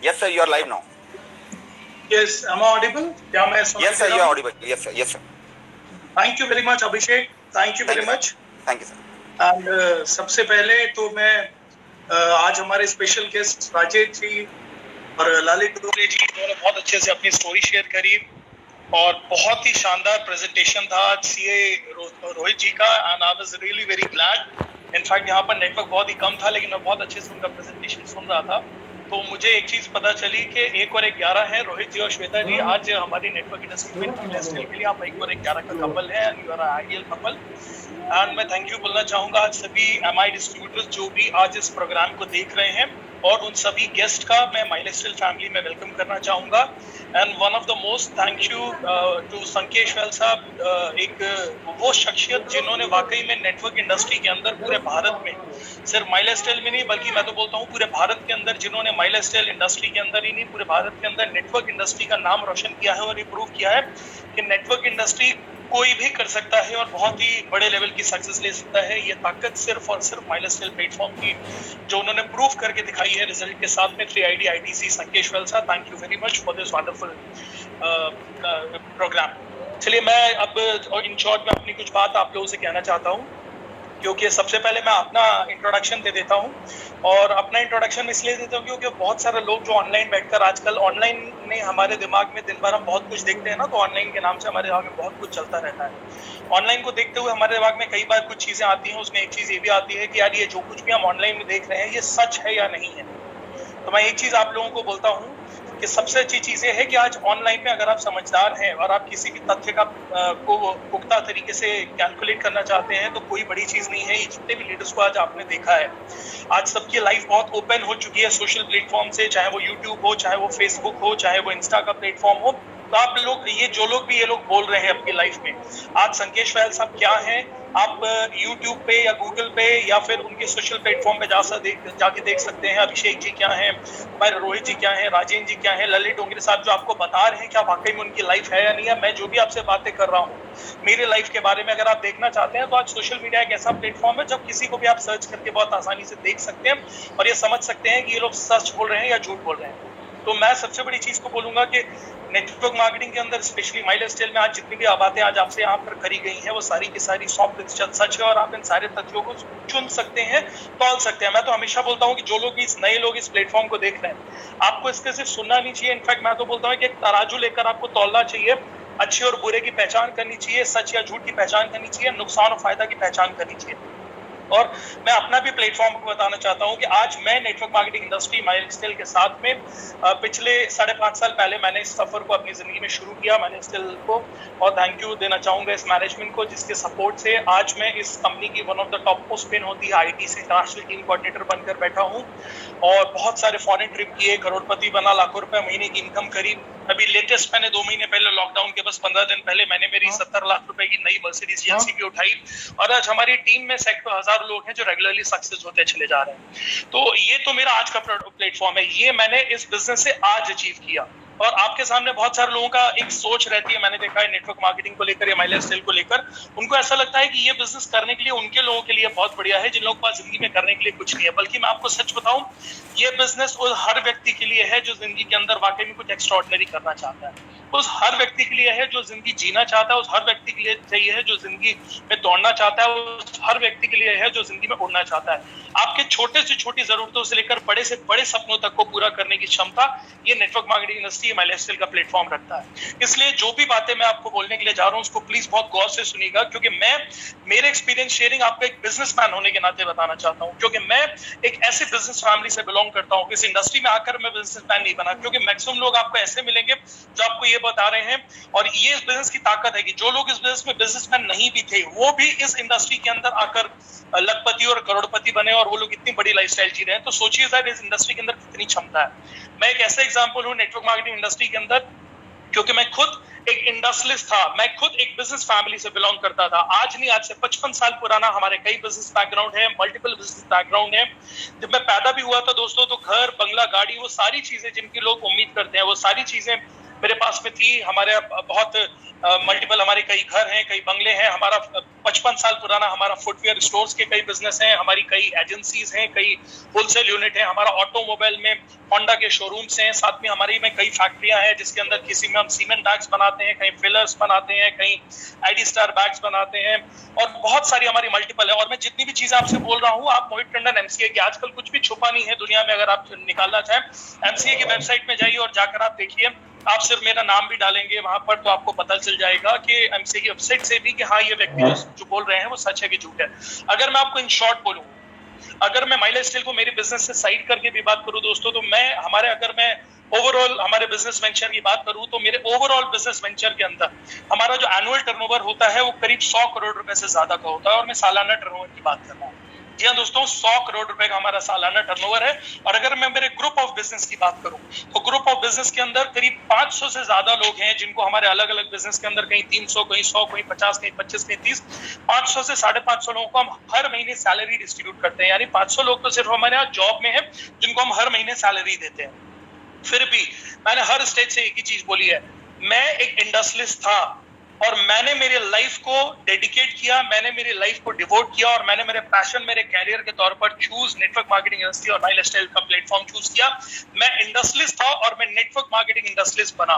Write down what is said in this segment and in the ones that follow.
Yes, sir. You are live now. Yes, am I audible? क्या मैं सुनाई Yes, sir. They You रहा are हूँ? audible. Yes, sir. Yes, sir. Thank you very much, Abhishek. Thank you Thank very you, sir. much. Thank you, sir. And सबसे पहले तो मैं आज हमारे स्पेशल गेस्ट राजेश जी और ललित डोगरे जी दोनों बहुत अच्छे से अपनी स्टोरी शेयर करी और बहुत ही शानदार प्रेजेंटेशन था आज सीए रोहित जी का and I was really very glad. In fact यहाँ पर नेटवर्क बहुत ही कम था लेकिन मैं बहुत अच्छे से उनका प्रेजेंटेशन सुन रहा था तो मुझे एक चीज पता चली कि 1 और 11 है। रोहित जी और श्वेता जी आज हमारी नेटवर्क इंडस्ट्री में इंडस्ट्री के लिए आप 1 और 11 का कपल है and you are ideal couple. And मैं थैंक यू बोलना चाहूंगा आज सभी एमआई डिस्ट्रीब्यूटर्स जो भी आज इस प्रोग्राम को देख रहे हैं और उन सभी गेस्ट का मैं माइलस्टाइल फैमिली में वेलकम करना चाहूंगा। And one of the most thank you to Sankesh Vel साहब, एक वो शख्सियत जिन्होंने वाकई में नेटवर्क इंडस्ट्री के अंदर पूरे भारत में, सिर्फ माइलस्टाइल में नहीं बल्कि मैं तो बोलता हूँ पूरे भारत के अंदर, जिन्होंने माइलस्टाइल इंडस्ट्री के अंदर ही नहीं पूरे भारत के अंदर नेटवर्क इंडस्ट्री का नाम रोशन किया है और ये प्रूव किया है कि नेटवर्क इंडस्ट्री कोई भी कर सकता है और बहुत ही बड़े लेवल की सक्सेस ले सकता है। ये ताकत सिर्फ और सिर्फ माइलस्टाइल प्लेटफॉर्म की जो उन्होंने प्रूव करके दिखाई है रिजल्ट के साथ में 3ID ITC संकेश वेल साहब, thank you very much for this wonderful programme. चलिए मैं अब इन शॉर्ट में अपनी कुछ बात आप लोगों से कहना चाहता हूँ क्योंकि सबसे पहले मैं अपना इंट्रोडक्शन दे देता हूँ और अपना इंट्रोडक्शन इसलिए देता हूँ क्योंकि बहुत सारे लोग जो ऑनलाइन बैठकर आजकल ऑनलाइन में हमारे दिमाग में दिन भर हम बहुत कुछ देखते हैं ना, तो ऑनलाइन के नाम से हमारे दिमाग में बहुत कुछ चलता रहता है। ऑनलाइन को देखते हुए हमारे दिमाग में कई बार कुछ चीजें आती हैं, उसमें एक चीज ये भी आती है कि यार ये जो कुछ भी हम ऑनलाइन में देख रहे हैं ये सच है या नहीं है। तो मैं एक चीज आप लोगों को बोलता हूँ कि सबसे अच्छी चीज ये है कि आज ऑनलाइन में अगर आप समझदार हैं और आप किसी भी तथ्य का को पुख्ता तरीके से कैलकुलेट करना चाहते हैं तो कोई बड़ी चीज नहीं है। ये जितने भी लीडर्स को आज आपने देखा है, आज सबकी लाइफ बहुत ओपन हो चुकी है सोशल प्लेटफॉर्म से, चाहे वो यूट्यूब हो, चाहे वो फेसबुक हो, चाहे वो इंस्टा का प्लेटफॉर्म हो। तो आप लोग ये जो लोग भी ये लोग बोल रहे हैं अपनी लाइफ में, आज संकेश वैल साहब क्या हैं आप यूट्यूब पे या गूगल पे या फिर उनके सोशल प्लेटफॉर्म पे जाके देख सकते हैं। अभिषेक जी क्या हैं, हमारे रोहित जी क्या हैं, राजेंद्र जी क्या हैं, ललित डोंगरे साहब जो आपको बता रहे हैं क्या वाकई में उनकी लाइफ है या नहीं है। मैं जो भी आपसे बातें कर रहा हूँ मेरे लाइफ के बारे में अगर आप देखना चाहते हैं तो आज सोशल मीडिया एक ऐसा प्लेटफॉर्म है जब किसी को भी आप सर्च करके बहुत आसानी से देख सकते हैं और ये समझ सकते हैं कि ये लोग सच बोल रहे हैं या झूठ बोल रहे हैं। तो मैं सबसे बड़ी चीज को बोलूंगा कि नेटवर्क मार्केटिंग के अंदर स्पेशली माइलस्टाइल में आज जितनी भी बातें आज आपसे यहाँ पर करी गई हैं वो सारी की सारी 100% सच है और आप इन सारे तथ्यों को चुन सकते हैं, तौल सकते हैं। मैं तो हमेशा बोलता हूँ कि जो लोग इस नए लोग इस प्लेटफॉर्म को देख रहे हैं आपको इसके सिर्फ सुनना नहीं चाहिए, इनफैक्ट मैं तो बोलता हूँ कि एक तराजू लेकर आपको तौलना चाहिए, अच्छे और बुरे की पहचान करनी चाहिए, सच या झूठ की पहचान करनी चाहिए, नुकसान और फायदा की पहचान करनी चाहिए। और मैं अपना भी प्लेटफॉर्म को बताना चाहता हूं कि आज मैं नेटवर्क मार्केटिंग इंडस्ट्री माइलस्टाइल के साथ में पिछले 5.5 साल पहले मैंने इस सफर को अपनी जिंदगी में शुरू किया माइलस्टाइल को, और थैंक यू देना चाहूंगा इस मैनेजमेंट को जिसके सपोर्ट से आज मैं इस कंपनी की one of the top post pin होती है आईटीसी इंटरनेशनल टीम कोऑर्डिनेटर बनकर बैठा हूं और बहुत सारे फॉरेन ट्रिप किए, करोड़पति बना, लाखों रुपए महीने की इनकम करी। अभी लेटेस्ट मैंने 2 महीने पहले लॉकडाउन के बस 15 दिन पहले मैंने मेरी 70 लाख रुपए की नई मर्सिडीज GLC भी उठाई और आज हमारी टीम में सैकड़ों हजार लोग हैं जो रेगुलरली सक्सेस होते चले जा रहे हैं। तो ये तो मेरा आज का प्लेटफॉर्म है, ये मैंने इस बिजनेस से आज अचीव किया। और आपके सामने बहुत सारे लोगों का एक सोच रहती है, मैंने देखा है नेटवर्क मार्केटिंग को लेकर या माइलस्टाइल को लेकर, उनको ऐसा लगता है कि ये बिजनेस करने के लिए उनके लोगों के लिए बहुत बढ़िया है जिन लोगों के पास जिंदगी में करने के लिए कुछ नहीं है। बल्कि मैं आपको सच बताऊं, ये बिजनेस उस हर व्यक्ति के लिए है जो जिंदगी के अंदर वाकई में कुछ एक्स्ट्राऑर्डिनरी करना चाहता है, उस हर व्यक्ति के लिए है जो जिंदगी जीना चाहता है, उस हर व्यक्ति के लिए चाहिए है जो जिंदगी में दौड़ना चाहता है, उस हर व्यक्ति के लिए है जो जिंदगी में उड़ना चाहता है। आपके छोटे से छोटी जरूरतों से लेकर बड़े से बड़े सपनों तक को पूरा करने की क्षमता ये नेटवर्क मार्केटिंग इंडस्ट्री माइलस्टाइल का प्लेटफॉर्म रखता है। इसलिए जो भी बातें मैं आपको बोलने के लिए जा रहा हूं उसको प्लीज बहुत गौर से सुनिएगा, क्योंकि मैं मेरे एक्सपीरियंस शेयरिंग आपको एक बिजनेसमैन होने के नाते बताना चाहता हूं, क्योंकि मैं एक ऐसे बिजनेस फैमिली से बिलोंग करता हूं। इस इंडस्ट्री में आकर मैं बिजनेसमैन नहीं बना, क्योंकि मैक्सिमम लोग आपको ऐसे मिलेंगे जो आपको ये बता रहे हैं, और ये इस बिजनेस की ताकत है कि जो लोग इस बिजनेस में बिजनेसमैन नहीं भी थे वो भी इस इंडस्ट्री के अंदर आकर लखपति और करोड़पति बने और वो लोग इतनी बड़ी लाइफस्टाइल जी रहे हैं। तो सोचिए सर इस इंडस्ट्री के अंदर कितनी क्षमता है। मैं एक ऐसा एग्जांपल हूं नेटवर्क मार्केटिंग इंडस्ट्री के अंदर, क्योंकि मैं खुद एक इंडस्ट्रियलिस्ट था, मैं खुद एक बिजनेस फैमिली से बिलोंग करता था। आज नहीं, आज से 55 साल पुराना हमारे कई बिजनेस बैकग्राउंड है, मल्टीपल बिजनेस बैकग्राउंड है। जब मैं पैदा भी हुआ था दोस्तों, तो घर, बंगला, गाड़ी, वो सारी चीजें जिनकी लोग उम्मीद करते हैं वो सारी चीजें मेरे पास में थी। हमारे बहुत मल्टीपल हमारे कई घर हैं, कई बंगले हैं, हमारा 55 साल पुराना हमारा फुटवेयर स्टोर्स के कई बिजनेस हैं, हमारी कई एजेंसीज हैं, कई होलसेल यूनिट है, हमारा ऑटोमोबाइल में होंडा के शोरूम्स हैं, साथ में हमारी में कई फैक्ट्रियां हैं जिसके अंदर किसी में हम सीमेंट बैग्स बनाते हैं, कहीं फिलर्स बनाते हैं, कहीं आईडी स्टार बैग्स बनाते हैं, और बहुत सारी हमारी मल्टीपल है। और मैं जितनी भी चीजें आपसे बोल रहा हूँ, आप मोहित टंडन एमसीए की, आजकल कुछ भी छुपा नहीं है दुनिया में, अगर आप निकालना चाहें एमसीए की वेबसाइट में जाइए और जाकर आप देखिए, आप सिर्फ मेरा नाम भी डालेंगे वहां पर तो आपको पता चल जाएगा कि एमसीए की वेबसाइट से भी कि हाँ ये व्यक्ति जो बोल रहे हैं वो सच है कि झूठ है। अगर मैं आपको इन शॉर्ट बोलूं, अगर मैं माइलेज स्टील को मेरी बिजनेस से साइड करके भी बात करूं दोस्तों, तो मैं अगर मैं ओवरऑल हमारे बिजनेस वेंचर की बात करूं, तो मेरे ओवरऑल बिजनेस वेंचर के अंदर हमारा जो एनुअल टर्नओवर होता है वो करीब 100 करोड़ रुपए से ज्यादा का होता है, और मैं सालाना टर्नओवर की बात कर रहा हूँ। जी हाँ दोस्तों, 100 करोड़ रुपए का हमारा सालाना टर्नओवर है। और अगर मैं मेरे ग्रुप ऑफ बिजनेस की बात करूं, तो ग्रुप ऑफ बिजनेस के अंदर करीब 500 से ज्यादा लोग हैं जिनको हमारे अलग अलग बिजनेस के अंदर कहीं 300, कहीं 100, कहीं 50, कहीं 25, कहीं 30, 500 से 550 लोगों को हम हर महीने सैलरी डिस्ट्रीब्यूट करते हैं। यानी 500 लोग तो सिर्फ हमारे यहाँ जॉब में है जिनको हम हर महीने सैलरी देते हैं। फिर भी मैंने हर स्टेज से एक ही चीज बोली है, मैं एक इंडस्ट्रियलिस्ट था और मैंने मेरे लाइफ को डेडिकेट किया, मैंने मेरी लाइफ को डिवोट किया, और मैंने मेरे पैशन, मेरे कैरियर के तौर पर चूज नेटवर्क मार्केटिंग इंडस्ट्री और माइलेज स्टाइल का प्लेटफॉर्म चूज किया। मैं इंडस्ट्रियलिस्ट था और मैं नेटवर्क मार्केटिंग इंडस्ट्रियलिस्ट बना।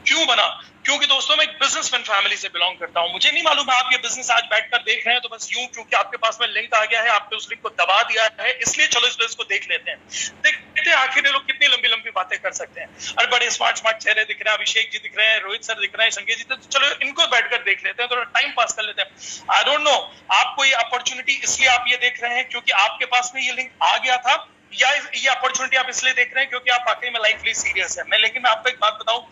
क्यों बना? क्योंकि दोस्तों मैं एक बिजनेसमैन फैमिली से बिलोंग करता हूं। मुझे नहीं मालूम है आप ये बिजनेस आज बैठकर देख रहे हैं तो बस यूं क्योंकि आपके पास में लिंक आ गया है, आपने उस लिंक को दबा दिया है, इसलिए चलो इस बिजनेस को देख लेते हैं। देखते हैं आखिर ये लोग कितनी लंबी लंबी बातें कर सकते हैं। अरे बड़े स्मार्ट स्मार्ट चेहरे दिख रहे हैं, अभिषेक जी दिख रहे हैं, रोहित सर दिख रहे हैं, संजय जी, तो चलो इनको बैठकर देख लेते हैं, थोड़ा टाइम पास कर लेते हैं। आई डोंट नो आपको ये अपॉर्चुनिटी इसलिए आप ये देख रहे हैं क्योंकि आपके पास में ये लिंक आ गया था, या ये अपॉर्चुनिटी आप इसलिए देख रहे हैं क्योंकि आप वाकई में लाइफली सीरियस है। लेकिन मैं आपको एक बात बताऊं,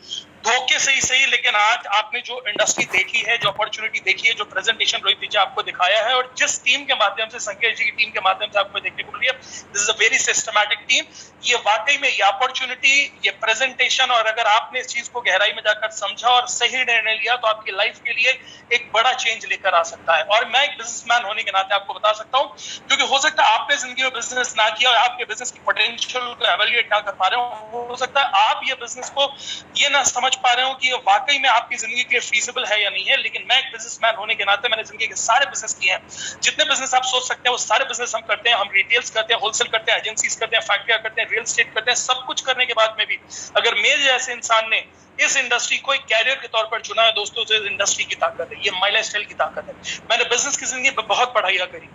धोखे से ही सही, लेकिन आज आपने जो इंडस्ट्री देखी है, जो अपॉर्चुनिटी देखी है, जो प्रेजेंटेशन रोहित जी आपको दिखाया है, और जिस टीम के माध्यम से, संकेत जी की टीम के माध्यम से आपको देखने को मिली है, this is a very systematic team. ये वाकई में ये अपॉर्चुनिटी, ये प्रेजेंटेशन, और अगर आपने इस चीज को गहराई में जाकर समझा और सही निर्णय लिया तो आपकी लाइफ के लिए एक बड़ा चेंज लेकर आ सकता है। और मैं एक बिजनेसमैन होने के नाते आपको बता सकता हूँ, क्योंकि हो सकता है आपने जिंदगी में बिजनेस ना किया और आपके बिजनेस की पोटेंशियल को एवेल्युएट ना कर पा रहे हो सकता है आप ये बिजनेस को ये ना समझ पा रहे हो कि ये वाकई में आपकी जिंदगी के लिए फीजिबल है या नहीं है। लेकिन मैं एक बिजनेसमैन होने के नाते मैंने जिंदगी के सारे बिजनेस किए हैं, जितने बिजनेस आप सोच सकते हैं वो सारे बिजनेस हम करते हैं। हम रिटेल्स करते हैं, होलसेल करते हैं, एजेंसीज करते हैं, फैक्ट्रियां करते हैं, रियल एस्टेट करते हैं। सब कुछ करने के बाद में भी अगर मेरे जैसे इंसान ने इस इंडस्ट्री को एक कैरियर के तौर पर चुना है दोस्तों, तो इस इंडस्ट्री की ताकत है, ये माइलेज स्टाइल की ताकत है। मैंने बिजनेस की जिंदगी में बहुत पढ़ाइयां करी।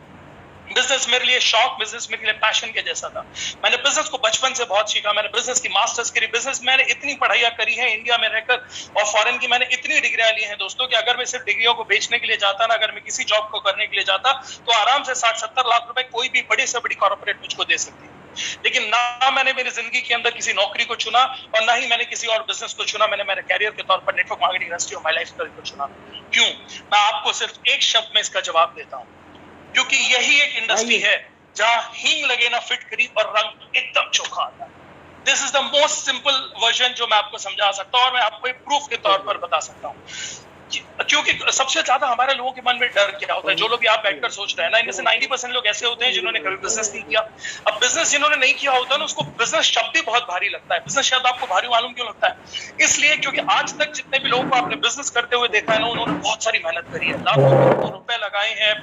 बिजनेस मेरे लिए शौक, बिजनेस मेरे लिए पैशन के जैसा था। मैंने बिजनेस को बचपन से बहुत सीखा। मैंने बिजनेस की मास्टर्स करी, बिजनेस मैंने इतनी पढ़ाइयां करी है इंडिया में रहकर, और फॉरेन की मैंने इतनी डिग्रियां ली हैं दोस्तों कि अगर मैं सिर्फ डिग्रियों को बेचने के लिए जाता ना, अगर मैं किसी जॉब को करने के लिए जाता तो आराम से 60-70 लाख रुपए कोई भी बड़ी से बड़ी कॉर्पोरेट मुझको दे सकती है। लेकिन ना मैंने मेरी जिंदगी के अंदर किसी नौकरी को चुना और ना ही मैंने किसी और बिजनेस को चुना। मैंने मेरे कैरियर के तौर पर नेटवर्क मार्केटिंग इंडस्ट्री और माय लाइफस्टाइल को चुना। क्यों? मैं आपको सिर्फ एक शब्द में इसका जवाब देता हूं, क्योंकि यही एक इंडस्ट्री है जहां हींग लगे ना फिटकरी और रंग एकदम चोखा आता है। This is the most simple version जो मैं आपको समझा सकता हूं, और मैं आपको एक प्रूफ के तौर पर बता सकता हूं। क्योंकि सबसे ज्यादा हमारे लोगों के मन में डर क्या होता है, जो लोग आप बैठकर सोच रहे हैं ना, इनमें से 90% लोग ऐसे होते हैं जिन्होंने कभी बिजनेस नहीं किया। अब बिजनेस जिन्होंने नहीं किया होता है ना, उसको बिजनेस शब्द ही बहुत भारी लगता है। बिजनेस शब्द आपको भारी मालूम क्यों लगता है? इसलिए क्योंकि आज तक जितने भी लोगों को आपने बिजनेस करते हुए देखा है ना, उन्होंने बहुत सारी मेहनत करी है, लाखों रुपए लगाए हैं,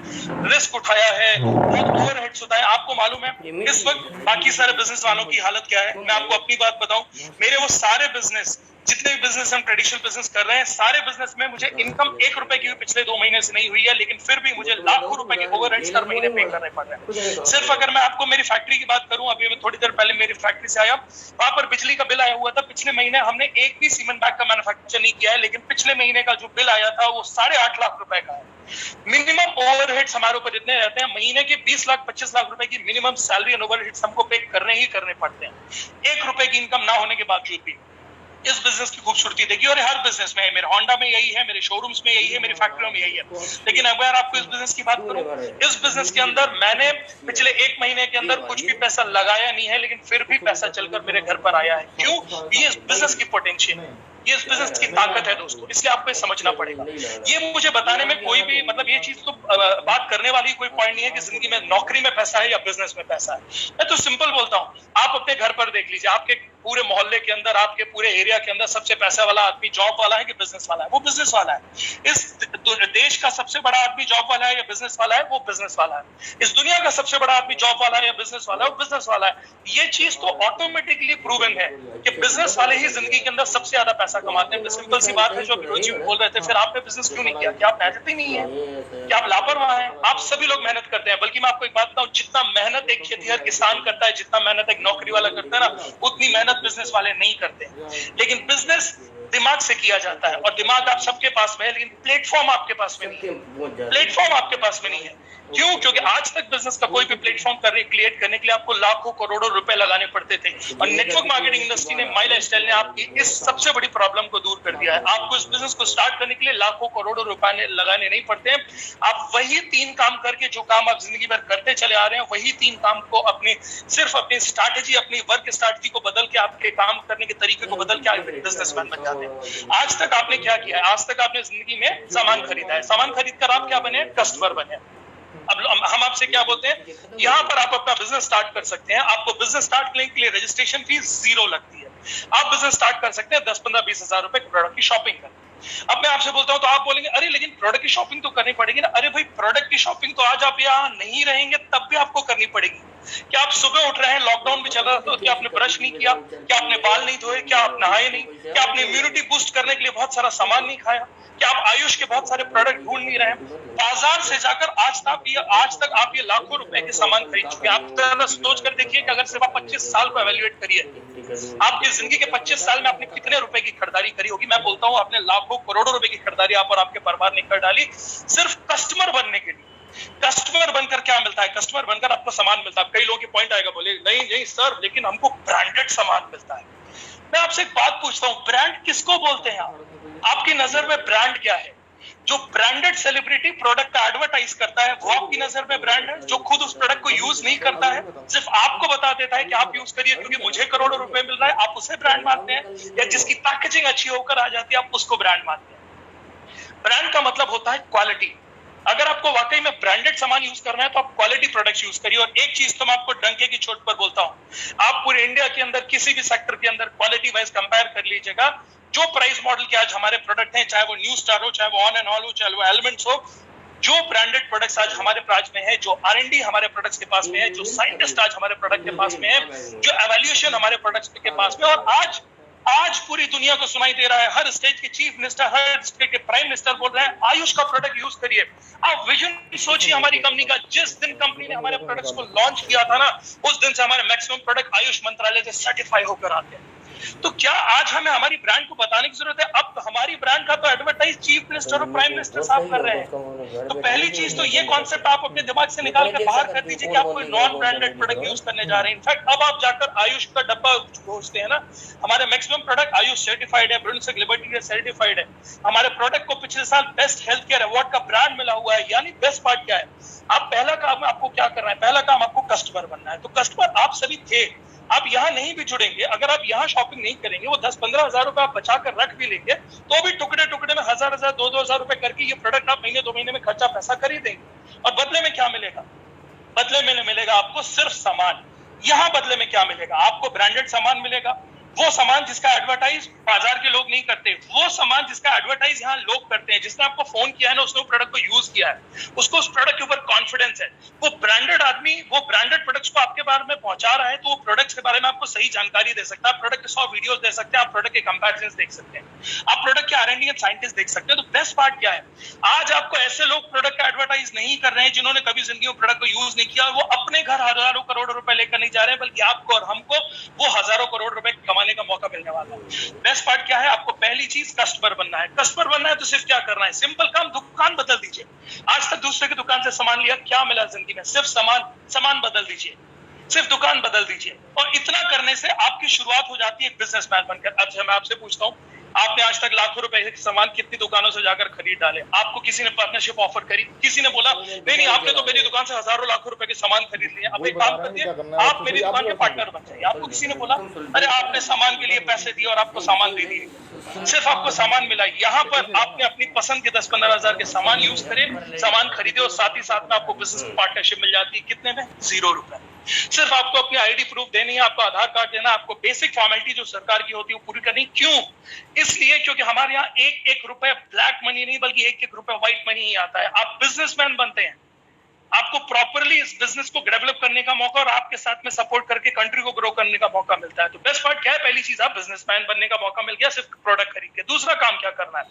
रिस्क उठाया है, बहुत ओवरहेड्स होता है। आपको मालूम है इस वक्त बाकी सारे बिजनेस वालों की हालत क्या है? मैं आपको अपनी बात बताऊं, मेरे वो सारे बिजनेस, जितने भी बिजनेस हम ट्रेडिशनल बिजनेस कर रहे हैं, सारे बिजनेस में मुझे इनकम 1 रुपए की भी पिछले 2 महीने से नहीं हुई है, लेकिन फिर भी मुझे लाखों रुपए के ओवरहेड्स हर महीने पे करने पड़ रहे हैं। सिर्फ अगर मैं आपको मेरी फैक्ट्री की बात करूं, अभी मैं थोड़ी देर पहले मेरी फैक्ट्री से आया, वहां पर बिजली का बिल आया हुआ था। पिछले महीने हमने एक भी सीमेंट बैग का मैन्युफैक्चर नहीं किया है, लेकिन पिछले महीने का जो बिल आया था वो 8.5 लाख रुपए का है। मिनिमम ओवरहेड्स हमारे ऊपर जितने रहते हैं, महीने के 20 लाख 25 लाख रुपए की मिनिमम सैलरी एंड ओवरहेड्स हमको पे करने ही करने पड़ते हैं। 1 रुपए की इनकम ना होने के बावजूद भी। इस बिजनेस की खूबसूरती देखिए, और हर बिजनेस में है, मेरे होंडा में यही है, मेरे शोरूम्स में यही है, मेरी फैक्ट्रियों में यही है। लेकिन अगर आपको इस बिजनेस की बात करूं, इस बिजनेस के अंदर मैंने पिछले 1 महीने के अंदर कुछ भी पैसा लगाया नहीं है, लेकिन फिर भी पैसा चलकर मेरे घर पर आया है। क्यों? ये इस बिजनेस की पोटेंशियल है, ये इस बिजनेस की ताकत है दोस्तों, इसलिए आपको समझना पड़ेगा। ये मुझे बताने में कोई भी मतलब ये चीज तो बात करने वाली कोई पॉइंट नहीं है कि जिंदगी में नौकरी में पैसा है या बिजनेस में पैसा है। मैं तो सिंपल बोलता हूँ, आप अपने घर पर देख लीजिए, आपके पूरे मोहल्ले के अंदर, आपके पूरे एरिया के अंदर सबसे पैसा वाला आदमी जॉब वाला है कि बिजनेस वाला है? वो बिजनेस वाला है। इस देश का सबसे बड़ा आदमी जॉब वाला है या बिजनेस वाला है? वो बिजनेस वाला है। इस दुनिया का सबसे बड़ा आदमी जॉब वाला है या बिजनेस वाला है? वो बिजनेस वाला है। ये चीज तो ऑटोमेटिकली प्रूवन है कि बिजनेस वाले ही जिंदगी के अंदर सबसे ज्यादा पैसा कमाते हैं। सिंपल सी बात है जो विरोध जी बोल रहे थे, फिर आपने बिजनेस क्यों नहीं किया? क्या आप मेहनत ही नहीं है? क्या आप लापरवाह हैं? आप सभी लोग मेहनत करते हैं। बल्कि मैं आपको एक बात बताऊं, जितना मेहनत एक खेतीहर किसान करता है, जितना मेहनत एक नौकरी वाला करता है ना, उतनी मेहनत बिजनेस वाले नहीं करते। लेकिन बिजनेस दिमाग से किया जाता है, और दिमाग आप सबके पास में है, लेकिन प्लेटफॉर्म आपके पास में नहीं है। प्लेटफॉर्म आपके पास में नहीं है। क्यों? क्योंकि आज तक बिजनेस का कोई भी प्लेटफॉर्म क्रिएट करने के लिए आपको लाखों करोड़ों रुपए लगाने पड़ते थे, और नेटवर्क मार्केटिंग इंडस्ट्री ने, माई लाइफस्टाइल ने आपकी इस सबसे बड़ी प्रॉब्लम को दूर कर दिया है। आपको इस बिजनेस को स्टार्ट करने के लिए लाखों करोड़ों रुपए लगाने नहीं पड़ते हैं। आप वही 3 काम करके, जो काम आप जिंदगी भर करते चले आ रहे हैं, वही 3 काम को सिर्फ अपनी स्ट्रैटेजी, अपनी वर्क स्ट्रैटेजी को बदल के, आपके काम करने के तरीके को बदल के आप बिजनेसमैन बन जाते हैं। आज तक आपने क्या किया है? आज तक आपने जिंदगी में सामान खरीदा है। सामान खरीद कर आप क्या बने? कस्टमर बने। अब हम आपसे क्या बोलते हैं, यहाँ पर आप अपना बिजनेस स्टार्ट कर सकते हैं। आपको बिजनेस स्टार्ट करने के लिए रजिस्ट्रेशन फीस 0 लगती है। आप बिजनेस स्टार्ट कर सकते हैं 10, 15, 20 हजार रुपए प्रोडक्ट की शॉपिंग कर। अब मैं आपसे बोलता हूं तो आप बोलेंगे, अरे लेकिन प्रोडक्ट की शॉपिंग तो करनी पड़ेगी ना। अरे भाई, प्रोडक्ट की शॉपिंग तो आज आप यहाँ नहीं रहेंगे तब भी आपको करनी पड़ेगी। क्या आप सुबह उठ रहे हैं, लॉकडाउन भी चल रहा था, तो क्या आपने ब्रश नहीं किया? क्या आपने बाल नहीं धोए? क्या आप नहाए नहीं? क्या आपने इम्यूनिटी बूस्ट करने के लिए बहुत सारा सामान नहीं खाया? क्या आप आयुष के बहुत सारे प्रोडक्ट ढूंढ नहीं रहे? बाजार से जाकर आज तक आप ये लाखों रुपए के सामान खरीद चुके हैं। आप सोच कर देखिए कि अगर सिर्फ आप 25 साल को एवेल्युएट करिए, आपकी जिंदगी के 25 साल में आपने कितने रुपए की खरीदारी करी होगी? मैं बोलता हूँ आपने लाखों करोड़ों रुपए की खरीदारी आप और आपके परिवार ने कर डाली, सिर्फ कस्टमर बनने के लिए। कस्टमर बनकर क्या मिलता है? कस्टमर बनकर आपको सामान मिलता है। कई लोगों की पॉइंट आएगा, बोले नहीं सर, लेकिन हमको ब्रांडेड सामान मिलता है। मैं आपसे एक बात पूछता हूँ, ब्रांड किसको बोलते हैं आप? आपकी नजर में ब्रांड क्या है? जो ब्रांडेड सेलिब्रिटी प्रोडक्ट का एडवर्टाइज करता है, वो आपकी नजर में ब्रांड है? जो खुद उस प्रोडक्ट को यूज नहीं करता है, सिर्फ आपको बता देता है कि आप यूज करिए क्योंकि मुझे करोड़ों रुपए मिल रहा है, आप उसे ब्रांड मानते हैं? या जिसकी पैकेजिंग अच्छी होकर आ जाती है, आप उसको ब्रांड मानते हैं? ब्रांड का मतलब होता है क्वालिटी। अगर आपको वाकई में ब्रांडेड सामान यूज करना है तो आप क्वालिटी प्रोडक्ट्स यूज करिए। और एक चीज तो मैं आपको डंके की चोट पर बोलता हूं, आप पूरे इंडिया के अंदर किसी भी सेक्टर के अंदर क्वालिटी वाइज कंपेयर कर लीजिएगा, जो प्राइस मॉडल के आज हमारे प्रोडक्ट हैं, चाहे वो न्यू स्टार हो, चाहे वो ऑन एंड ऑल हो, चाहे वो एलिमेंट्स हो, जो ब्रांडेड प्रोडक्ट्स आज हमारे पास में है, जो R&D हमारे प्रोडक्ट्स के पास में है, जो साइंटिस्ट आज हमारे प्रोडक्ट के पास में है, जो एवैल्यूएशन हमारे प्रोडक्ट्स के पास में, और आज पूरी दुनिया को सुनाई दे रहा है, हर स्टेट के चीफ मिनिस्टर, हर स्टेट के प्राइम मिनिस्टर बोल रहे हैं आयुष का प्रोडक्ट यूज करिए। आप विजन सोचिए हमारी कंपनी का, जिस दिन कंपनी ने हमारे प्रोडक्ट्स को लॉन्च किया था ना, उस दिन से हमारे मैक्सिमम प्रोडक्ट आयुष मंत्रालय से सर्टिफाई होकर आते हैं। तो क्या आज हमें हमारी ब्रांड को बताने की जरूरत है? अब हमारी ब्रांड का तो एडवर्टाइज चीफ मिनिस्टर और प्राइम मिनिस्टर साहब कर रहे हैं। तो पहली चीज तो ये कॉन्सेप्ट आप अपने दिमाग से निकाल के बाहर कर दीजिए कि आप कोई नॉन ब्रांडेड प्रोडक्ट यूज करने जा रहे हैं। इनफैक्ट अब आप जाकर आयुष का डब्बा खोजते हैं ना, हमारे मैक्सिमम प्रोडक्ट आयुष सर्टिफाइड है, ब्रुनसेक लिबर्टी सर्टिफाइड है। हमारे प्रोडक्ट को पिछले साल बेस्ट हेल्थ केयर अवार्ड का ब्रांड मिला हुआ है। यानी बेस्ट पार्ट क्या है? आप पहला काम आपको क्या करना है? पहला काम आपको कस्टमर बनना है। तो कस्टमर आप सभी थे, आप यहाँ नहीं भी जुड़ेंगे, अगर आप यहाँ शॉपिंग नहीं करेंगे, वो 10-15 हजार रुपए आप बचा कर रख भी लेंगे, तो भी टुकड़े टुकड़े में 1000-1000, 2-2000 रुपए करके ये प्रोडक्ट आप महीने 2 महीने में खर्चा पैसा खरीदेंगे। और बदले में क्या मिलेगा? बदले में मिलेगा आपको सिर्फ सामान। यहाँ बदले में क्या मिलेगा? आपको ब्रांडेड सामान मिलेगा, वो सामान जिसका एडवर्टाइज बाजार के लोग नहीं करते, वो सामान जिसका एडवर्टाइज यहाँ लोग करते हैं। जिसने आपको फोन किया है ना, उसने प्रोडक्ट को यूज किया है, उसको उस प्रोडक्ट के ऊपर कॉन्फिडेंस है, वो ब्रांडेड आदमी वो ब्रांडेड प्रोडक्ट्स को आपके बारे में पहुंचा रहा है, तो वो प्रोडक्ट्स के बारे में आपको सही जानकारी दे सकता है। आप प्रोडक्ट के 100 वीडियोस दे सकते हैं, आप प्रोडक्ट के कंपैरिजंस देख सकते हैं, आप प्रोडक्ट के R&D एंड साइंटिस्ट देख सकते हैं। तो बेस्ट पार्ट क्या है? आज आपको ऐसे लोग प्रोडक्ट का एडवर्टाइज नहीं कर रहे हैं जिन्होंने कभी जिंदगी में प्रोडक्ट को यूज नहीं किया, वो अपने घर हजारों करोड़ रुपए लेकर नहीं जा रहे हैं, बल्कि आपको और हमको वो हजारों करोड़ रुपए कमाने का मौका मिलने वाला है। बेस्ट पार्ट क्या है? आपको पहली चीज कस्टमर बनना है। कस्टमर बनना है तो सिर्फ क्या करना है? सिंपल काम, दुकान बदल दीजिए। आज तक दूसरे की दुकान से सामान लिया, क्या मिला जिंदगी में? सिर्फ सामान बदल दीजिए, सिर्फ दुकान बदल दीजिए, और इतना करने से आपकी शुरुआत हो जाती है बिजनेसमैन बनकर। अब मैं आपसे पूछता हूँ, आपने आज तक लाखों रुपए के सामान कितनी दुकानों से जाकर खरीद डाले? आपको किसी ने पार्टनरशिप ऑफर करी? किसी ने बोला नहीं आपने तो मेरी दुकान से हजारों लाखों रुपए के सामान खरीद लिए, अब एक काम करिए, आप मेरी दुकान के पार्टनर बन जाइए। आपको किसी ने बोला अरे आपने सामान के लिए पैसे दिए और आपको सामान दे दिए, सिर्फ आपको सामान मिला। यहाँ पर आपने अपनी पसंद के 10-15 हजार के सामान यूज करे, सामान खरीदे, और साथ ही साथ में आपको बिजनेस पार्टनरशिप मिल जाती है। कितने में? 0 रुपए। सिर्फ आपको अपनी आईडी प्रूफ देनी है, आपको आधार कार्ड देना, आपको बेसिक फॉर्मेलिटी जो सरकार की होती है वो पूरी करनी। क्यों? इसलिए क्योंकि हमारे यहाँ एक एक रुपए ब्लैक मनी नहीं बल्कि एक एक रुपए व्हाइट मनी ही आता है। आप बिजनेसमैन बनते हैं, आपको प्रॉपरली इस बिजनेस को डेवलप करने का मौका और आपके साथ में सपोर्ट करके कंट्री को ग्रो करने का मौका मिलता है। तो बेस्ट पार्ट क्या है? पहली चीज, आप बिजनेसमैन बनने का मौका मिल गया सिर्फ प्रोडक्ट खरीद के। दूसरा काम क्या करना है?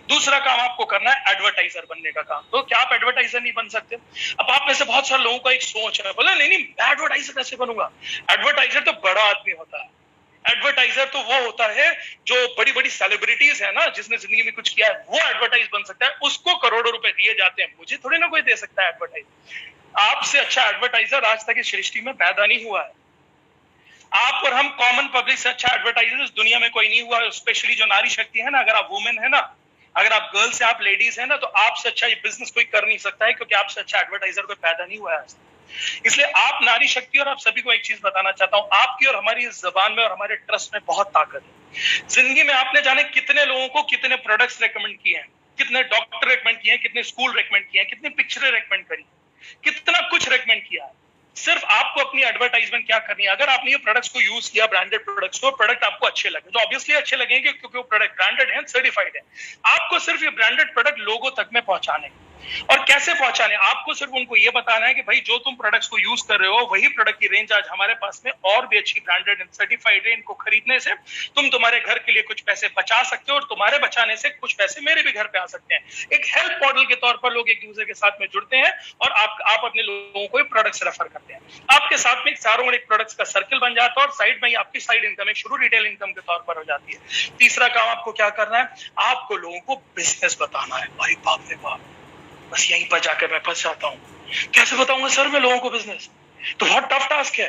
दूसरा काम आपको करना है एडवर्टाइजर बनने का काम। तो क्या आप एडवर्टाइजर नहीं बन सकते? अब आप में से बहुत सारे लोगों का एक सोच है, बोला नहीं नहीं मैं एडवर्टाइजर कैसे बनूंगा? एडवर्टाइजर तो बड़ा आदमी होता है। एडवर्टाइजर तो वो होता है जो बड़ी बड़ी सेलिब्रिटीज है ना, जिसने जिंदगी में कुछ किया है, वो एडवर्टाइज बन सकता है। उसको करोड़ों रुपए दिए जाते हैं, मुझे थोड़ी ना कोई दे सकता है एडवर्टाइज। आपसे अच्छा एडवर्टाइजर आज तक इस सृष्टि में पैदा नहीं हुआ है। आप और हम कॉमन पब्लिक से अच्छा एडवर्टाइजर इस दुनिया में कोई नहीं हुआ है। स्पेशली जो नारी शक्ति है ना, अगर आप वुमेन है ना, अगर आप गर्ल्स है, आप लेडीज है ना, तो आपसे अच्छा ये बिजनेस कोई कर नहीं सकता है, क्योंकि आपसे अच्छा एडवर्टाइजर कोई पैदा नहीं हुआ है आज तक। इसलिए आप नारी शक्ति और आप सभी को एक चीज बताना चाहता हूं, आपकी और हमारी इस जबान में और हमारे ट्रस्ट में बहुत ताकत है। जिंदगी में आपने जाने कितने लोगों को कितने प्रोडक्ट्स रेकमेंड किए हैं, कितने डॉक्टर रेकमेंड किए हैं, कितने स्कूल रेकमेंड किए हैं, कितनी पिक्चरें रेकमेंड करी, कितना कुछ रेकमेंड किया है। सिर्फ आपको अपनी एडवर्टाइजमेंट क्या करनी है। अगर आपने ये प्रोडक्ट्स को यूज किया, ब्रांडेड प्रोडक्ट्स को, प्रोडक्ट आपको अच्छे लगे तो ऑब्वियसली अच्छे लगेंगे, क्योंकि वो प्रोडक्ट ब्रांडेड है, सर्टिफाइड है। आपको सिर्फ ये ब्रांडेड प्रोडक्ट लोगों तक में पहुंचाने। और कैसे पहुंचाने? आपको सिर्फ उनको ये बताना है कि भाई जो तुम प्रोडक्ट्स को यूज कर रहे हो वही प्रोडक्ट की रेंज आज हमारे पास में और भी अच्छी ब्रांडेड एंड सर्टिफाइड है। इनको खरीदने से तुम तुम्हारे घर के लिए कुछ पैसे बचा सकते हो और तुम्हारे बचाने से कुछ पैसे मेरे भी घर पे आ सकते हैं। एक हेल्प मॉडल के तौर पर लोग एक दूसरे के साथ में जुड़ते हैं और आप अपने लोगों को प्रोडक्ट्स रेफर करते हैं। आपके साथ में चारों एक प्रोडक्ट्स का सर्कल बन जाता है और साइड में ही आपकी साइड इनकम एक शुरू रिटेल इनकम के तौर पर हो जाती है। तीसरा काम आपको क्या करना है? आपको लोगों को बिजनेस बताना है। भाई बाप रे बाप, बस यहीं पर जाकर मैं फंस जाता हूं। कैसे बताऊंगा सर मैं लोगों को बिजनेस? तो बहुत टफ टास्क है,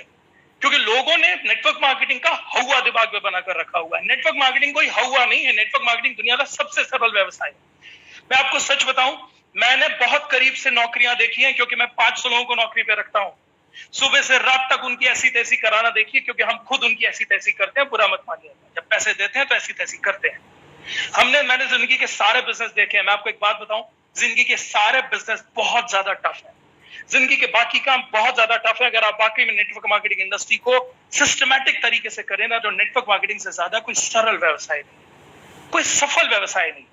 क्योंकि लोगों ने नेटवर्क मार्केटिंग का हवा दिमाग में बनाकर रखा हुआ है। नेटवर्क मार्केटिंग कोई हवा नहीं है, नेटवर्क मार्केटिंग दुनिया का सबसे सरल व्यवसाय है। मैं आपको सच बताऊं, मैंने बहुत करीब से नौकरियां देखी हैं, क्योंकि मैं 500 लोगों को नौकरी पे रखता हूं। सुबह से रात तक उनकी ऐसी तैसी कराना देखिए, क्योंकि हम खुद उनकी ऐसी तैसी करते हैं। बुरा मत मानिएगा, जब पैसे देते हैं तो ऐसी तैसी करते हैं। मैंने जिंदगी के सारे बिजनेस देखे हैं। मैं आपको एक बात बताऊं, जिंदगी के सारे बिजनेस बहुत ज्यादा टफ है। जिंदगी के बाकी काम बहुत ज्यादा टफ है। अगर आप वाकई में नेटवर्क मार्केटिंग इंडस्ट्री को सिस्टमैटिक तरीके से करें ना, तो नेटवर्क मार्केटिंग से ज्यादा कोई सरल व्यवसाय नहीं, कोई सफल व्यवसाय नहीं।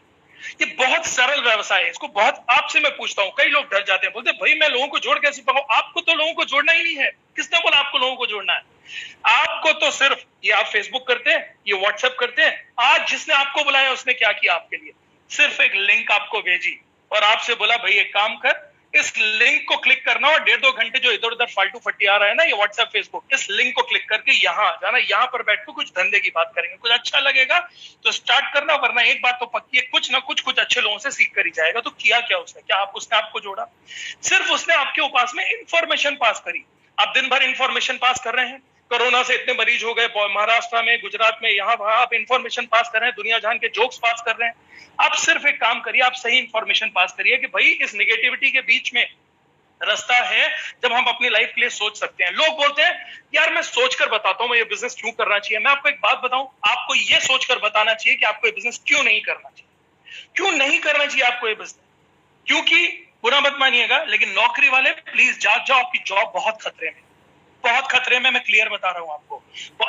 ये बहुत सरल व्यवसाय है। इसको बहुत आपसे मैं पूछता हूं, कई लोग डर जाते हैं, बोलते भाई मैं लोगों को जोड़ कैसे पाऊं? आपको तो लोगों को जोड़ना ही नहीं है। किसने बोला आपको लोगों को जोड़ना है? आपको तो सिर्फ ये आप फेसबुक करते हैं, ये व्हाट्सएप करते हैं। आज जिसने आपको बुलाया उसने क्या किया आपके लिए? सिर्फ एक लिंक आपको भेजी और आपसे बोला भाई एक काम कर, इस लिंक को क्लिक करना और 1.5-2 घंटे जो इधर उधर फालतू फट्टी आ रहा है ना, ये व्हाट्सएप फेसबुक, इस लिंक को क्लिक करके यहाँ आ जाना, यहाँ पर बैठ के कुछ धंधे की बात करेंगे। कुछ अच्छा लगेगा तो स्टार्ट करना, वरना एक बात तो पक्की है, कुछ ना कुछ अच्छे लोगों से सीख कर ही जाएगा। तो किया क्या उसने? क्या उसने आपको जोड़ा? सिर्फ उसने आपके पास में इंफॉर्मेशन पास करी। आप दिन भर इंफॉर्मेशन पास कर रहे हैं। कोरोना से इतने मरीज हो गए महाराष्ट्र में, गुजरात में, यहाँ वहां आप इंफॉर्मेशन पास कर रहे हैं, दुनिया जान के जोक्स पास कर रहे हैं। आप सिर्फ एक काम करिए, आप सही इंफॉर्मेशन पास करिए कि भाई इस नेगेटिविटी के बीच में रास्ता है जब हम अपनी लाइफ के लिए सोच सकते हैं। लोग बोलते हैं यार मैं सोचकर बताता हूं मैं ये बिजनेस क्यों करना चाहिए। मैं आपको एक बात बताऊं, आपको ये सोचकर बताना चाहिए कि आपको ये बिजनेस क्यों नहीं करना चाहिए। क्यों नहीं करना चाहिए आपको ये बिजनेस? क्योंकि बुरा मत मानिएगा, लेकिन नौकरी वाले प्लीज जाग जाओ, आपकी जॉब बहुत खतरे में, बहुत खतरे में। मैं क्लियर बता रहा हूं आपको।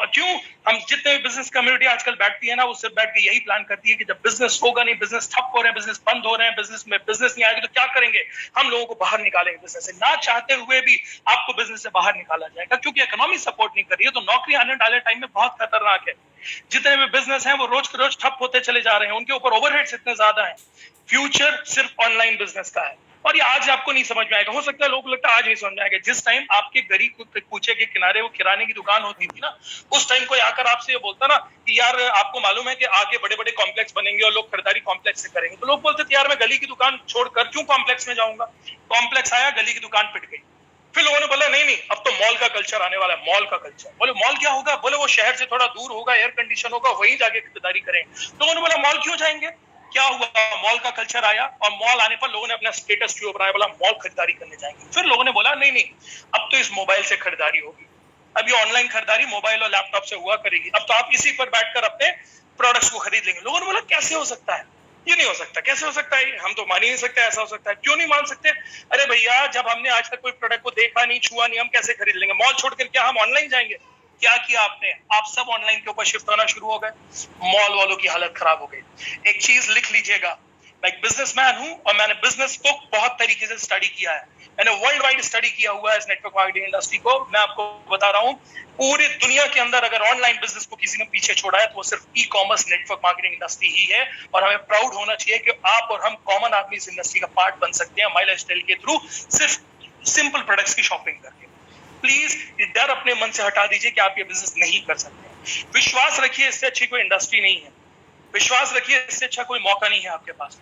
क्यों? हम जितने भी बिजनेस कम्युनिटी आजकल बैठती है ना, वो सिर्फ बैठ के यही प्लान करती है कि जब बिजनेस होगा नहीं, बिजनेस ठप हो रहे हैं, बिजनेस बंद हो रहे हैं, बिजनेस में बिजनेस नहीं आएगा तो क्या करेंगे? हम लोगों को बाहर निकालेंगे बिजनेस से। ना चाहते हुए भी आपको बिजनेस से बाहर निकाला जाएगा, क्योंकि इकोनॉमी सपोर्ट नहीं कर रही है। तो नौकरी आने वाले टाइम में बहुत खतरनाक है। जितने भी बिजनेस हैं वो रोज के रोज ठप होते चले जा रहे हैं, उनके ऊपर ओवरहेड्स इतने ज्यादा हैं। फ्यूचर सिर्फ ऑनलाइन बिजनेस का है। और ये आज आपको नहीं समझ में आएगा, हो सकता है लोगों को लगता है आज नहीं समझ में आएगा। जिस टाइम आपके गली कूचे के किनारे वो किराने की दुकान होती थी ना, उस टाइम कोई आकर आपसे ये बोलता ना कि यार आपको मालूम है कि आगे बड़े बड़े कॉम्प्लेक्स बनेंगे और लोग खरीदारी कॉम्प्लेक्स से करेंगे, तो लोग बोलते थे यार मैं गली की दुकान छोड़कर क्यों कॉम्प्लेक्स में जाऊंगा। कॉम्प्लेक्स आया, गली की दुकान पिट गई। फिर लोगों ने बोला नहीं नहीं अब तो मॉल का कल्चर आने वाला है, मॉल का कल्चर। बोले मॉल क्या होगा? बोले वो शहर से थोड़ा दूर होगा, एयर कंडीशन होगा, वहीं जाके खरीदारी करेंगे। लोगों ने बोला मॉल क्यों जाएंगे? क्या हुआ? मॉल का कल्चर आया और मॉल आने पर लोगों ने अपना स्टेटस क्यों बनाया, बोला मॉल खरीदारी करने जाएंगे। फिर लोगों ने बोला नहीं नहीं अब तो इस मोबाइल से खरीदारी होगी, अब ये ऑनलाइन खरीदारी मोबाइल और लैपटॉप से हुआ करेगी, अब तो आप इसी पर बैठकर अपने प्रोडक्ट्स को खरीद लेंगे। लोगों ने बोला कैसे हो सकता है? ये नहीं हो सकता। कैसे हो सकता है? हम तो मान ही नहीं सकते ऐसा हो सकता है। क्यों नहीं मान सकते? अरे भैया, जब हमने आज तक कोई प्रोडक्ट को देखा नहीं, छुआ नहीं, हम कैसे खरीद लेंगे? मॉल छोड़कर क्या हम ऑनलाइन जाएंगे? क्या किया आपने? आप सब ऑनलाइन के ऊपर शिफ्ट होना शुरू हो गए। मॉल वालों की हालत खराब हो गई। एक चीज लिख लीजिएगा, मैं एक बिजनेसमैन हूं और मैंने बिजनेस को बहुत तरीके से स्टडी किया है। मैंने वर्ल्ड वाइड स्टडी किया हुआ है इस नेटवर्क मार्केटिंग इंडस्ट्री को। मैं आपको बता रहा हूं, पूरी दुनिया के अंदर अगर ऑनलाइन बिजनेस को किसी ने पीछे छोड़ा है तो वो सिर्फ e commerce network marketing industry ही है। और हमें प्राउड होना चाहिए कि आप और हम कॉमन आदमी इस इंडस्ट्री का पार्ट बन सकते हैं माई लाइफस्टाइल के थ्रू, सिर्फ सिंपल प्रोडक्ट्स की शॉपिंग करके। प्लीज ये डर अपने मन से हटा दीजिए कि आप ये बिजनेस नहीं कर सकते। विश्वास रखिए, इससे अच्छी कोई इंडस्ट्री नहीं है। विश्वास रखिए, इससे अच्छा कोई मौका नहीं है आपके पास।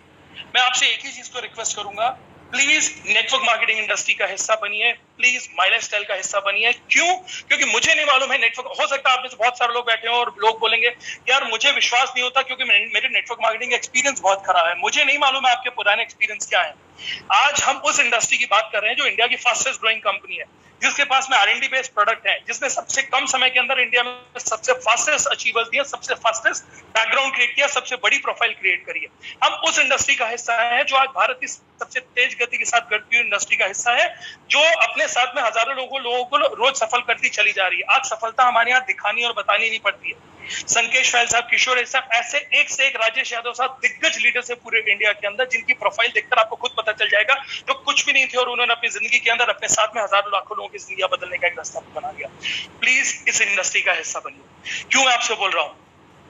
मैं आपसे एक ही चीज को रिक्वेस्ट करूंगा, प्लीज नेटवर्क मार्केटिंग इंडस्ट्री का हिस्सा बनिए, प्लीज माई लाइफस्टाइल का हिस्सा बनिए। क्यों? क्योंकि मुझे नहीं मालूम है नेटवर्क, हो सकता है आप में से बहुत सारे लोग बैठे हो और लोग बोलेंगे यार मुझे विश्वास नहीं होता क्योंकि मेरे नेटवर्क मार्केटिंग एक्सपीरियंस बहुत खराब है। मुझे नहीं मालूम है आपके पुराने एक्सपीरियंस क्या है। आज हम उस इंडस्ट्री की बात कर रहे हैं जो इंडिया की फास्टेस्ट ग्रोइंग कंपनी है, जिसके पास में R&D बेस्ड प्रोडक्ट है, जिसने सबसे कम समय के अंदर इंडिया में सबसे फास्टेस्ट अचीवर्स दिए, सबसे फास्टेस्ट बैकग्राउंड क्रिएट किया, सबसे बड़ी प्रोफाइल क्रिएट करी है। हम उस इंडस्ट्री का हिस्सा है जो आज भारत की सबसे तेज गति के साथ बढ़ती हुई इंडस्ट्री का हिस्सा है, जो अपने साथ में हजारों लोगों को रोज सफल करती चली जा रही है। आज सफलता हमारे यहाँ दिखानी और बतानी नहीं पड़ती है। संकेश फैल साहब, किशोर साहब, ऐसे एक से एक राजेश यादव साहब दिग्गज लीडर से पूरे इंडिया के अंदर, जिनकी प्रोफाइल देखकर आपको खुद पता चल जाएगा तो कुछ भी नहीं थे और उन्होंने अपनी जिंदगी के अंदर अपने साथ में हजारों लाखों लोगों की जिंदगी बदलने का एक रास्ता बना दिया। प्लीज इस इंडस्ट्री का हिस्सा बनिए। क्यों मैं आपसे बोल रहा हूँ?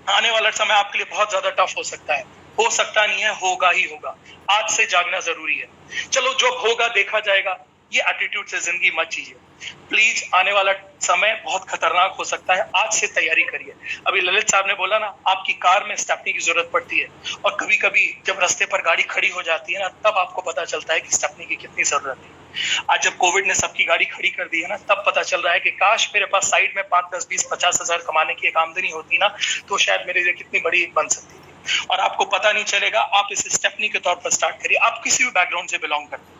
आने वाला समय आपके लिए बहुत ज्यादा टफ हो सकता है। हो सकता नहीं है, होगा ही होगा। आज से जागना जरूरी है। चलो जो होगा देखा जाएगा, ये एटीट्यूड से जिंदगी मत जीजिए। प्लीज आने वाला समय बहुत खतरनाक हो सकता है, आज से तैयारी करिए। अभी ललित साहब ने बोला ना, आपकी कार में स्टेपनी की जरूरत पड़ती है और कभी कभी जब रास्ते पर गाड़ी खड़ी हो जाती है ना, तब आपको पता चलता है कि स्टेपनी की कितनी जरूरत है। आज जब कोविड ने सबकी गाड़ी खड़ी कर दी है ना, तब पता चल रहा है कि काश मेरे पास साइड में 5, 10, 20, 50 हजार कमाने की एक आमदनी होती ना, तो शायद मेरे लिए कितनी बड़ी बन सकती थी। और आपको पता नहीं चलेगा। आप इस स्टेपनी के तौर पर स्टार्ट करिए। आप किसी भी बैकग्राउंड से बिलोंग करते हैं,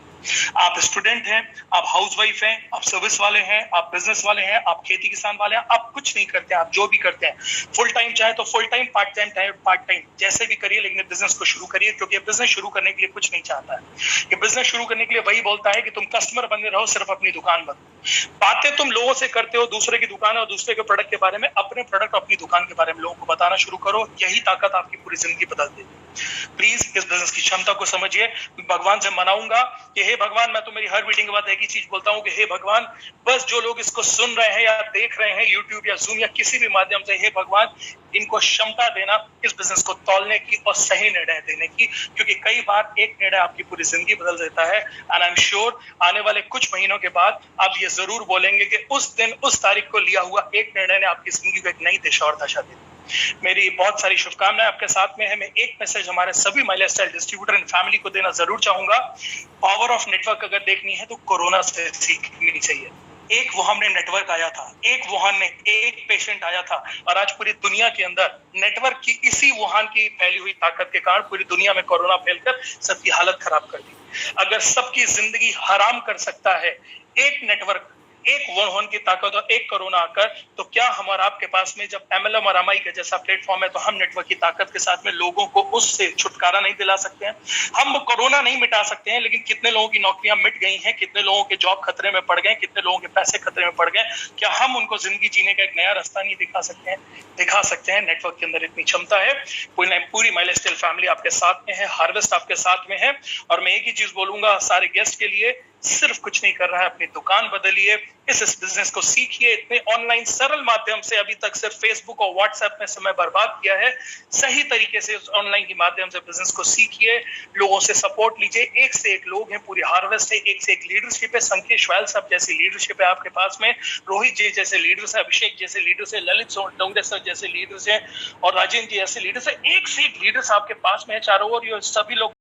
आप स्टूडेंट हैं, आप हाउसवाइफ हैं, आप सर्विस वाले हैं, आप बिजनेस वाले हैं, आप खेती किसान वाले हैं, आप कुछ नहीं करते हैं, आप जो भी करते हैं फुल टाइम चाहे तो फुल टाइम, पार्ट टाइम चाहे पार्ट टाइम, जैसे भी करिए, लेकिन बिजनेस को शुरू करिए। क्योंकि बिजनेस शुरू करने के लिए कुछ नहीं चाहता है। ये बिजनेस शुरू करने के लिए वही बोलता है कि तुम कस्टमर बने रहो, सिर्फ अपनी दुकान बनो। बातें तुम लोगों से करते हो दूसरे की दुकान और दूसरे के प्रोडक्ट के बारे में, अपने प्रोडक्ट अपनी दुकान के बारे में लोगों को बताना शुरू करो। यही ताकत आपकी पूरी जिंदगी बदल देगी। प्लीज इस बिजनेस की क्षमता को समझिए। भगवान से मनाऊंगा कि हे भगवान, मैं तो मेरी हर मीटिंग के बाद एक ही चीज बोलता हूँ कि हे भगवान, बस जो लोग इसको सुन रहे हैं या देख रहे हैं यूट्यूब या जूम या किसी भी माध्यम से, हे भगवान इनको क्षमता देना इस बिजनेस को तौलने की और सही निर्णय देने की। क्योंकि कई बार एक निर्णय आपकी पूरी जिंदगी बदल देता है। एंड आई एम श्योर आने वाले कुछ महीनों के बाद आप ये जरूर बोलेंगे कि उस दिन उस तारीख को लिया हुआ एक निर्णय ने आपकी जिंदगी को एक नई दिशा और दशा दी। मेरी बहुत सारी शुभकामनाएं आपके साथ में है। मैं एक मैसेज हमारे सभी माई लाइफस्टाइल डिस्ट्रीब्यूटर एंड फैमिली को देना जरूर चाहूंगा। पावर ऑफ नेटवर्क अगर देखनी है तो कोरोना से सीखनी चाहिए। एक वुहान में नेटवर्क आया था, एक वुहान में एक पेशेंट आया था, और आज पूरी दुनिया के अंदर नेटवर्क की, इसी वुहान की फैली हुई ताकत के कारण पूरी दुनिया में कोरोना फैलकर सबकी हालत खराब कर दी। अगर सबकी जिंदगी हराम कर सकता है एक नेटवर्क, एक वुहान की ताकत और एक कोरोना आकर, तो क्या हमारा आपके पास में जब MLM और MI के जैसा प्लेटफॉर्म है तो हम नेटवर्क की ताकत के साथ में लोगों को उससे छुटकारा नहीं दिला सकते हैं? हम कोरोना नहीं मिटा सकते हैं, लेकिन कितने लोगों की नौकरियां मिट गई हैं, कितने लोगों के जॉब खतरे में पड़ गए, कितने लोगों के पैसे खतरे में पड़ गए। क्या हम उनको जिंदगी जीने का एक नया रास्ता नहीं दिखा सकते हैं? दिखा सकते हैं। नेटवर्क के अंदर इतनी क्षमता है। पूरी माई लाइफस्टाइल फैमिली आपके साथ में है, हार्वेस्ट आपके साथ में है। और मैं एक ही चीज बोलूंगा सारे गेस्ट के लिए, सिर्फ कुछ नहीं कर रहा है, अपनी दुकान बदलिए, इस बिजनेस को सीखिए। इतने ऑनलाइन सरल माध्यम से अभी तक सिर्फ फेसबुक और व्हाट्सएप में समय बर्बाद किया है। सही तरीके से उस ऑनलाइन के माध्यम से बिजनेस को सीखिए, लोगों से सपोर्ट लीजिए। एक से एक लोग हैं, पूरी हार्वेस्ट है, एक से एक लीडरशिप है। संकेश वैल साहब जैसी लीडरशिप है आपके पास में, रोहित जी जैसे लीडर्स है, अभिषेक जैसे लीडर्स है, ललित डोंगरे सर जैसे लीडर्स हैं, और राजेंद्र जी जैसे लीडर्स है। एक से एक लीडर्स आपके पास में है चारों ओर। ये सभी लोग